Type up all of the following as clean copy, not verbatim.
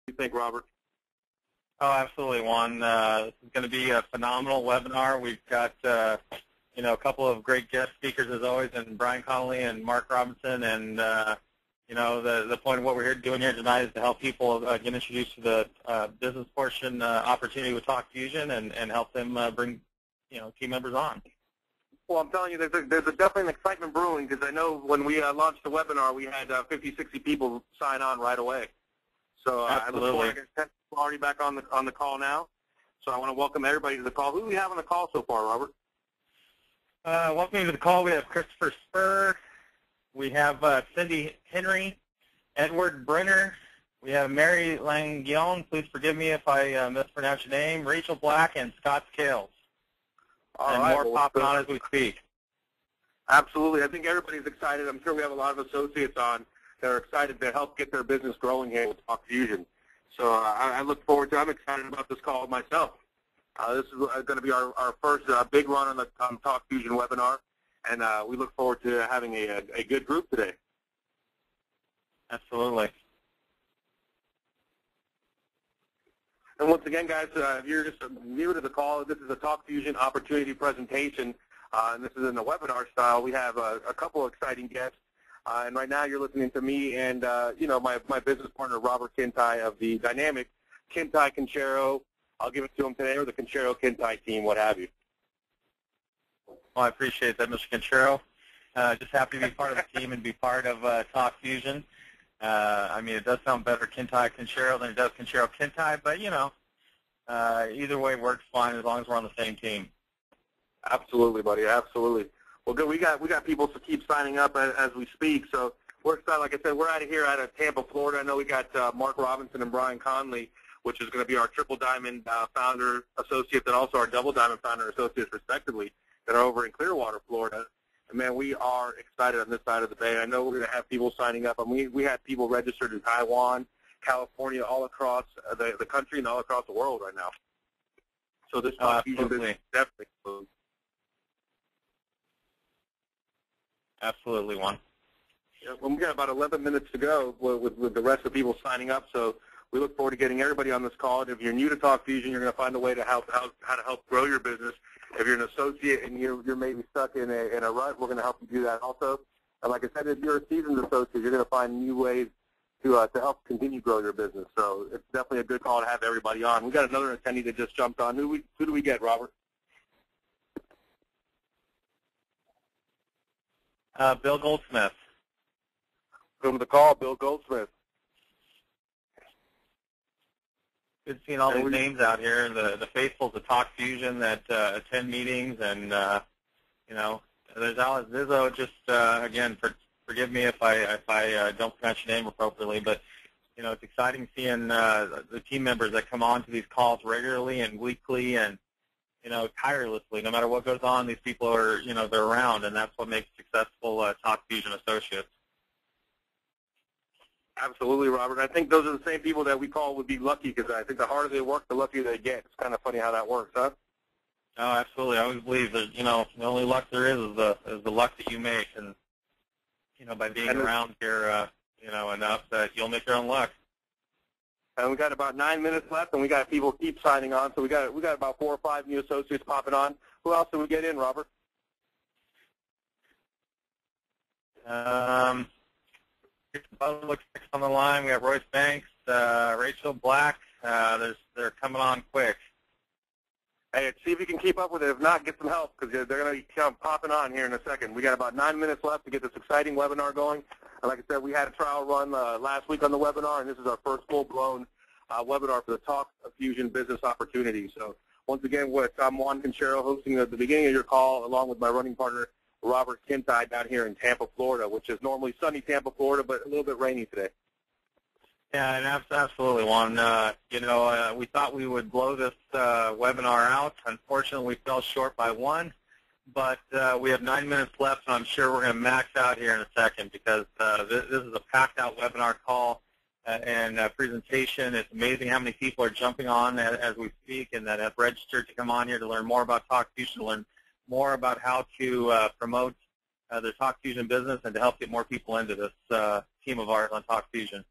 you think, Robert? Oh, absolutely, Juan. This is going to be a phenomenal webinar. We've got, a couple of great guest speakers as always, and Brian Connolly and Mark Robinson. And the point of what we're doing here tonight is to help people get introduced to the business portion opportunity with TalkFusion and help them bring team members on. Well, I'm telling you, there's definitely an excitement brewing, because I know when we launched the webinar, we had 50, 60 people sign on right away. So I look forward to 10 people already back on the call now. So I want to welcome everybody to the call. Who do we have on the call so far, Robert? Welcome to the call. We have Christopher Spur. We have Cindy Henry, Edward Brenner. We have Mary Langione. Please forgive me if I mispronounce your name. Rachel Black and Scott Scales. And more popping on as we speak. Absolutely. I think everybody's excited. I'm sure we have a lot of associates on that are excited to help get their business growing here with TalkFusion. So I look forward to it. I'm excited about this call myself. This is going to be our first big run on the TalkFusion webinar, and we look forward to having a good group today. Absolutely. And once again, guys, if you're just new to the call, this is a TalkFusion opportunity presentation, and this is in the webinar style. We have a couple of exciting guests, and right now you're listening to me and my business partner, Robert Kintigh of the dynamic Kintigh Conchero. I'll give it to him today, or the Conchero Kintigh team, what have you. Well, I appreciate that, Mr. Conchero. Just happy to be part of the team and be part of TalkFusion. I mean, it does sound better Kintigh Conchero than it does Conchero Kintigh, but either way works fine as long as we're on the same team. Absolutely, buddy. Absolutely. Well, good. We got people to keep signing up as we speak. So we're excited. Like I said, we're out of Tampa, Florida. I know we got Mark Robinson and Brian Connolly, which is going to be our Triple Diamond founder associates and also our Double Diamond founder associates, respectively, that are over in Clearwater, Florida. And man, we are excited on this side of the bay. I know we're going to have people signing up. I mean, we have people registered in Taiwan, California, all across the country and all across the world right now. So this TalkFusion business is definitely cool. Absolutely, Juan. Yeah, well, we got about 11 minutes to go with the rest of the people signing up. So we look forward to getting everybody on this call. And if you're new to TalkFusion, you're going to find a way to how to help grow your business. If you're an associate and you're maybe stuck in a rut, we're going to help you do that also. And like I said, if you're a seasoned associate, you're going to find new ways to help continue grow your business. So it's definitely a good call to have everybody on. We got another attendee that just jumped on. Who do we get, Robert? Bill Goldsmith. Welcome to the call, Bill Goldsmith. Good seeing all these names out here, the faithfuls of TalkFusion that attend meetings, and there's Alex Zizzo. Just again, forgive me if I don't pronounce your name appropriately, but it's exciting seeing the team members that come on to these calls regularly and weekly and tirelessly. No matter what goes on, these people are they're around, and that's what makes successful TalkFusion associates. Absolutely, Robert. I think those are the same people that we call would be lucky, because I think the harder they work, the luckier they get. It's kind of funny how that works, huh? Oh, absolutely. I always believe that the only luck there is the luck that you make, and by being around here, enough that you'll make your own luck. And we got about 9 minutes left, and we got people keep signing on. So we got about 4 or 5 new associates popping on. Who else did we get in, Robert? Looks on the line. We have Royce Banks, Rachel Black. They're coming on quick. Hey, see if you can keep up with it. If not, get some help, because they're going to be popping on here in a second. We got about 9 minutes left to get this exciting webinar going. And like I said, we had a trial run last week on the webinar, and this is our first full-blown webinar for the TalkFusion business opportunity. So once again, I'm Juan Conchero, hosting at the beginning of your call, along with my running partner, Robert Kintigh, down here in Tampa, Florida, which is normally sunny Tampa, Florida, but a little bit rainy today. Yeah, and absolutely, Juan. We thought we would blow this webinar out. Unfortunately, we fell short by 1, but we have 9 minutes left, and I'm sure we're going to max out here in a second, because this is a packed-out webinar call and presentation. It's amazing how many people are jumping on as we speak and that have registered to come on here to learn more about TalkFusion, to learn more about how to promote their TalkFusion business and to help get more people into this team of ours on TalkFusion.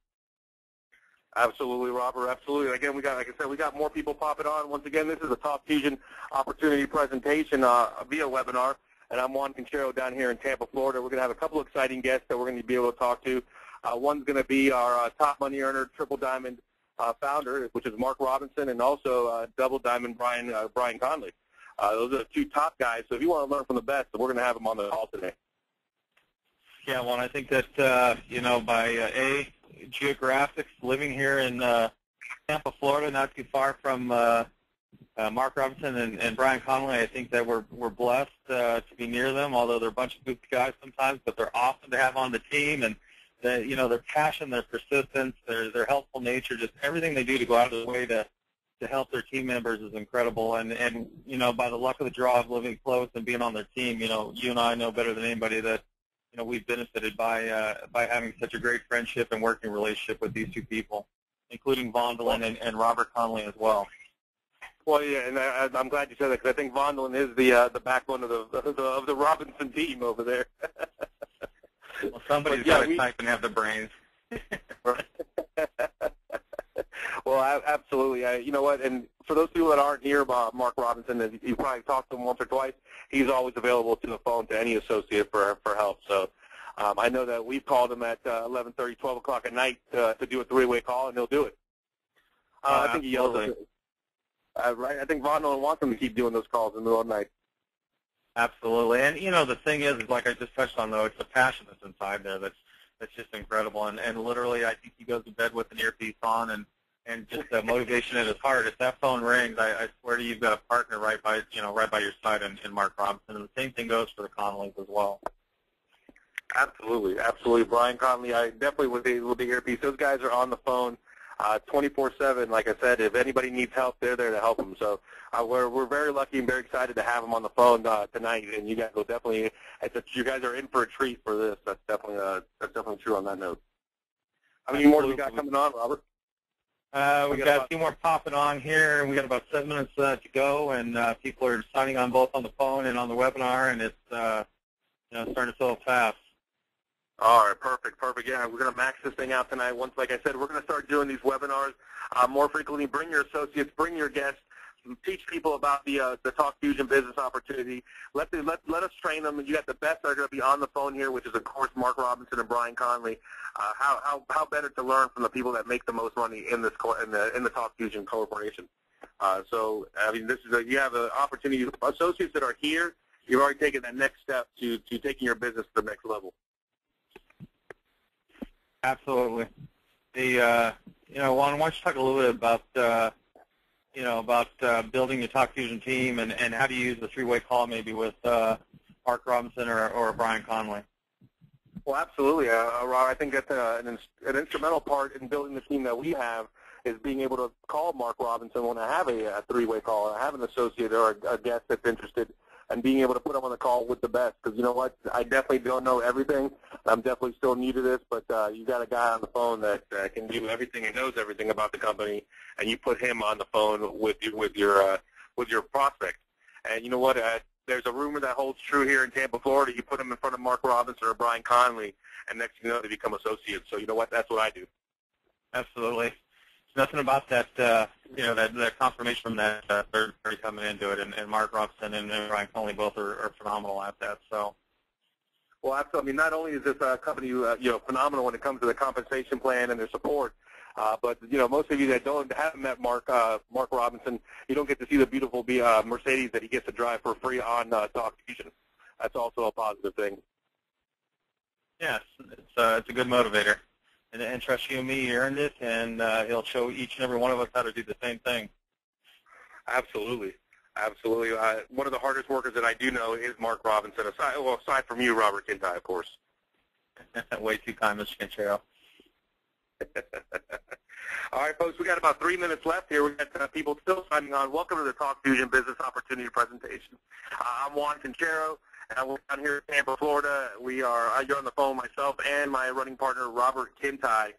Absolutely, Robert. Absolutely. Again, like I said, we got more people popping on. Once again, this is a TalkFusion opportunity presentation via webinar, and I'm Juan Quinchero down here in Tampa, Florida. We're going to have a couple exciting guests that we're going to be able to talk to. One's going to be our top money earner, Triple Diamond founder, which is Mark Robinson, and also Double Diamond Brian Conley. Those are the two top guys. So if you want to learn from the best, we're going to have them on the call today. Yeah, well, I think that by geographics, living here in Tampa, Florida, not too far from Mark Robinson and Brian Conley, I think that we're blessed to be near them. Although they're a bunch of goofy guys sometimes, but they're awesome to have on the team, and their passion, their persistence, their helpful nature, just everything they do to go out of their way to help their team members is incredible. And by the luck of the draw of living close and being on their team, you and I know better than anybody that we've benefited by having such a great friendship and working relationship with these two people, including Vondolin and Robert Conley as well. Well, yeah, and I'm glad you said that because I think Vondolin is the backbone of the Robinson team over there. Well, somebody's got to type and have the brains. Well, absolutely. You know what? And for those people that aren't here about Mark Robinson, you probably talked to him once or twice. He's always available to the phone to any associate for help. So I know that we've called him at 11:30, 12 o'clock at night to do a three-way call, and he'll do it. I think he yells at it. Right? I think Vondolin wants him to keep doing those calls in the middle of the night. Absolutely. And, the thing is like I just touched on, though, it's the passion that's inside there that's just incredible. And literally, I think he goes to bed with an earpiece on and just the motivation at his heart. If that phone rings, I swear to you, you've got a partner right by your side in Mark Robinson. And the same thing goes for the Conleys as well. Absolutely, absolutely. Brian Conley, I definitely with the earpiece. Those guys are on the phone 24/7. Like I said, if anybody needs help, they're there to help them. So we're very lucky and very excited to have them on the phone tonight. And you guys will definitely, you guys are in for a treat for this. That's definitely true on that note. How many more do we got coming on, Robert? We got a few more popping on here, and we got about 7 minutes to go, and people are signing on both on the phone and on the webinar, and it's starting to fill up fast. All right, perfect. Yeah, we're going to max this thing out tonight. Once, like I said, we're going to start doing these webinars more frequently. Bring your associates, bring your guests, teach people about the TalkFusion business opportunity. Let us train them. You got the best that are going to be on the phone here, which is of course Mark Robinson and Brian Conley. How better to learn from the people that make the most money in the TalkFusion corporation. So I mean, you have an opportunity. Associates that are here, you've already taken that next step to taking your business to the next level. Absolutely. Juan, why don't you talk a little bit about building your TalkFusion team and how do you use the three-way call maybe with Mark Robinson or Brian Conley? Well, absolutely. I think that's an instrumental part in building the team that we have is being able to call Mark Robinson when I have a three-way call. I have an associate or a guest that's interested, and being able to put them on the call with the best. Because you know what? I definitely don't know everything. I'm definitely still new to this, but you got a guy on the phone that can do everything and knows everything about the company, and you put him on the phone with your prospect. And you know what? There's a rumor that holds true here in Tampa, Florida. You put them in front of Mark Robinson or Brian Conley, and next thing you know, they become associates. So you know what? That's what I do. Absolutely. Nothing about that, that confirmation from that third party coming into it, and Mark Robinson and Brian Conley both are phenomenal at that. So, well, absolutely. I mean, not only is this company, phenomenal when it comes to the compensation plan and their support, but most of you that haven't met Mark Robinson, you don't get to see the beautiful Mercedes that he gets to drive for free on TalkFusion. That's also a positive thing. Yes, it's a good motivator. And trust you and me, he earned it, and he'll show each and every one of us how to do the same thing. Absolutely. Absolutely. One of the hardest workers that I do know is Mark Robinson, aside from you, Robert Kintigh, of course. Way too kind, Mr. Quinchero. All right, folks, we got about 3 minutes left here. We got people still signing on. Welcome to the TalkFusion Business Opportunity Presentation. I'm Juan Quinchero. And we're down here in Tampa, Florida. You're on the phone, myself and my running partner, Robert Kintigh,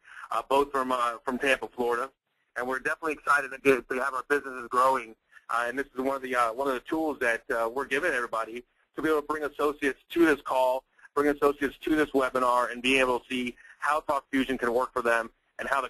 both from Tampa, Florida. And we're definitely excited to have our businesses growing. And this is one of the tools that we're giving everybody to be able to bring associates to this call, bring associates to this webinar, and be able to see how TalkFusion can work for them and how the